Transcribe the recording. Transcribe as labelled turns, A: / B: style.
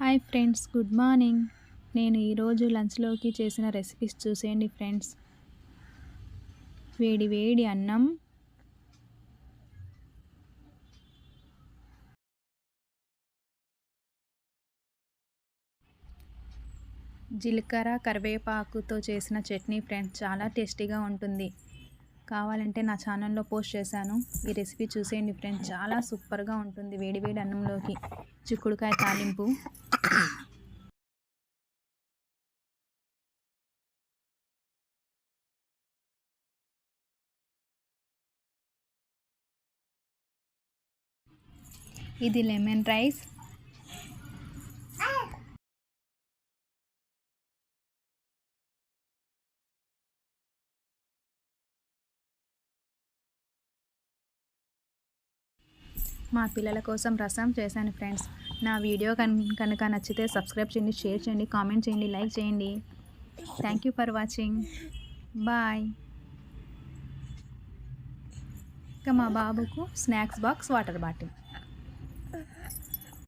A: Hi friends, good morning. నేను ఈరోజు లంచ్లోకి చేసిన రెసిపీస్ చూసేయండి ఫ్రెండ్స్. వేడి వేడి అన్నం, జీలకర్ర కరివేపాకుతో చేసిన చట్నీ ఫ్రెండ్స్, చాలా టేస్టీగా ఉంటుంది. కావాలంటే నా ఛానల్లో పోస్ట్ చేశాను. ఈ రెసిపీ చూసేయండి ఫ్రెండ్స్, చాలా సూపర్గా ఉంటుంది. వేడి వేడి అన్నంలోకి చిక్కుడుకాయ తాలింపు, ఇది లెమన్ రైస్, మా పిల్లల కోసం రసం చేశాను ఫ్రెండ్స్. నా వీడియో కనుక నచ్చితే సబ్స్క్రైబ్ చేయండి, షేర్ చేయండి, కామెంట్ చేయండి, లైక్ చేయండి. Thank you for watching. Bye. ఇక మా బాబుకు స్నాక్స్ బాక్స్, వాటర్ బాటిల్.